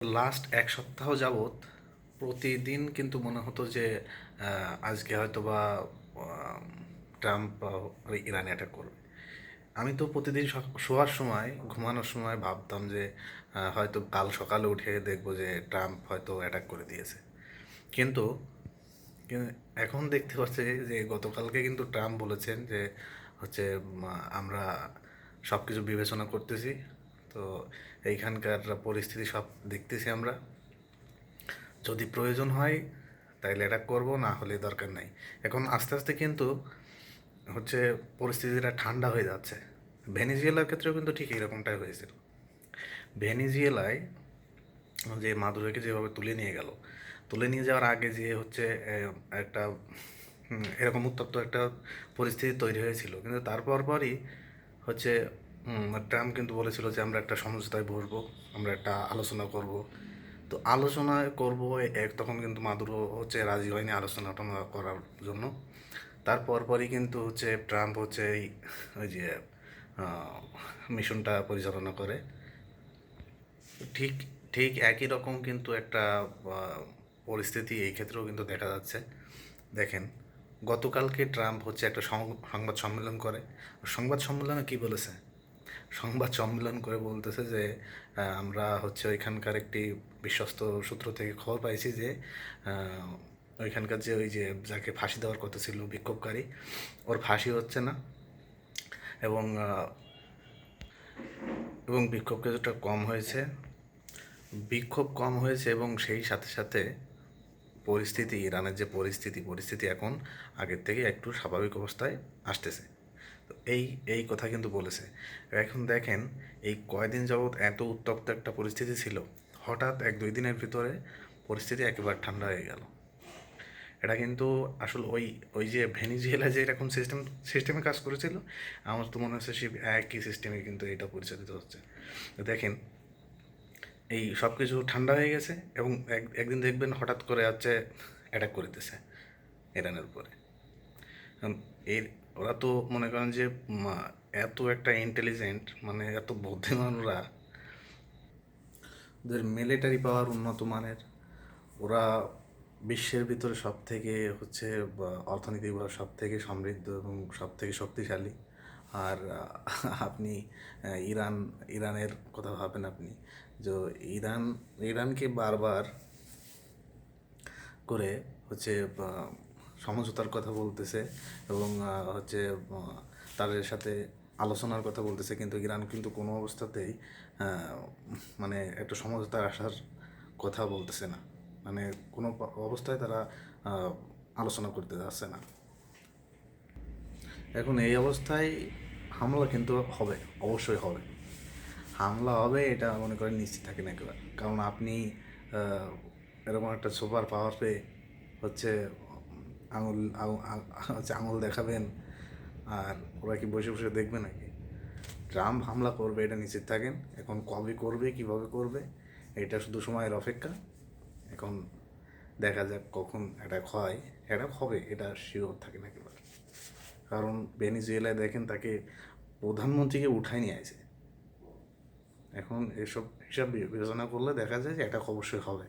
Last এক সপ্তাহ যাবৎ প্রতিদিন কিন্তু মনে হতো যে আজকে হয়তো বা ট্রাম্প ইরানে অ্যাটাক করবে। আমি তো প্রতিদিন শোয়ার সময় ঘুমানোর সময় ভাবতাম যে হয়তো কাল সকালে উঠে দেখবো যে ট্রাম্প হয়তো অ্যাটাক করে দিয়েছে। কিন্তু কিন্তু এখন দেখতে পাচ্ছি যে গতকালকে কিন্তু ট্রাম্প বলেছেন যে হচ্ছে আমরা সব কিছু বিবেচনা করতেছি। তো এইখানকার পরিস্থিতি সব দেখতেছি আমরা, যদি প্রয়োজন হয় তাইলে এটা করব, না হলে দরকার নাই। এখন আস্তে আস্তে কিন্তু হচ্ছে পরিস্থিতিটা ঠান্ডা হয়ে যাচ্ছে। ভেনিজুয়েলার ক্ষেত্রেও কিন্তু ঠিক এরকমটাই হয়েছিল। ভেনিজুয়েলায় যে মাদুরোকে যেভাবে তুলে নিয়ে গেল, তুলে নিয়ে যাওয়ার আগে যে হচ্ছে একটা এরকম উত্তপ্ত একটা পরিস্থিতি তৈরি হয়েছিল, কিন্তু তারপর পরই হচ্ছে ট্রাম্প কিন্তু বলেছিল যে আমরা একটা সমঝোতায় বসবো, আমরা একটা আলোচনা করব। তো আলোচনা করবো তখন কিন্তু মাদুরো হচ্ছে রাজি হয়নি আলোচনাটা করার জন্য। তারপর পরই কিন্তু হচ্ছে ট্রাম্প হচ্ছে ওই যে মিশনটা পরিচালনা করে। ঠিক ঠিক একই রকম কিন্তু একটা পরিস্থিতি এই ক্ষেত্রেও কিন্তু দেখা যাচ্ছে। দেখেন, গতকালকে ট্রাম্প হচ্ছে একটা সংবাদ সম্মেলন করে। সংবাদ সম্মেলনে কি বলেছে? সংবাদ সম্মেলন করে বলতেছে যে আমরা হচ্ছে ওইখানকার একটি বিশ্বস্ত সূত্র থেকে খবর পাইছি যে ওইখানকার যে ওই যে যাকে ফাঁসি দেওয়ার কথা ছিল বিক্ষোভকারী, ওর ফাঁসি হচ্ছে না। এবং এবং বিক্ষোভ কিছুটা কম হয়েছে, বিক্ষোভ কম হয়েছে এবং সেই সাথে সাথে পরিস্থিতি, ইরানের যে পরিস্থিতি এখন আগের থেকে একটু স্বাভাবিক অবস্থায় আসতেছে। তো এই এই কথা কিন্তু বলেছে। এখন দেখেন, এই কয়দিন যাবৎ এত উত্তপ্ত একটা পরিস্থিতি ছিল, হঠাৎ এক দুই দিনের ভিতরে পরিস্থিতি একেবারে ঠান্ডা হয়ে গেল। এটা কিন্তু আসলে ওই ওই যে ভেনিজুয়েলা যে এরকম সিস্টেমে কাজ করেছিল, আমার তো মনে হচ্ছে সে একই সিস্টেমে কিন্তু এটা পরিচালিত হচ্ছে। তো দেখেন, এই সব কিছু ঠান্ডা হয়ে গেছে এবং একদিন দেখবেন হঠাৎ করে হচ্ছে অ্যাটাক করে দিতেছে ইরানের উপরে। এর ওরা তো মনে করেন যে এত একটা ইন্টেলিজেন্ট, মানে এত বুদ্ধিমান ওরা, ওদের মিলিটারি পাওয়ার উন্নত মানের। ওরা বিশ্বের ভিতরে সব থেকে হচ্ছে অর্থনৈতিকভাবে সব থেকে সমৃদ্ধ এবং সব থেকে শক্তিশালী। আর আপনি ইরানের কথা ভাবেন আপনি, যে ইরান ইরানকে বারবার করে হচ্ছে সমঝোতার কথা বলতেছে এবং হচ্ছে তাদের সাথে আলোচনার কথা বলতেছে, কিন্তু ইরান কিন্তু কোনো অবস্থাতেই মানে একটা সমঝোতায় আসার কথা বলতেছে না। মানে কোনো অবস্থায় তারা আলোচনা করতে যাচ্ছে না। এখন এই অবস্থায় হামলা কিন্তু হবে, অবশ্যই হবে। হামলা হবে এটা মনে করেন নিশ্চিত থাকে না একেবারে, কারণ আপনি এরকম একটা সুপার পাওয়ার পেয়ে হচ্ছে হচ্ছে আঙুল দেখাবেন, আর ওরা কি বসে বসে দেখবে নাকি? ট্রাম্প হামলা করবে এটা নিশ্চিত থাকেন। এখন কবে করবে, কিভাবে করবে, এটা শুধু সময়ের অপেক্ষা। এখন দেখা যাক কখন অ্যাটাক হয়। অ্যাটাক হবে এটা শিওর থাকে না একেবারে, কারণ ভেনিজুয়েলায় দেখেন তাকে প্রধানমন্ত্রীকে উঠায় নিয়ে আসে। এখন এসব হিসাব বিবেচনা করলে দেখা যায় যে অ্যাটাক অবশ্যই হবে।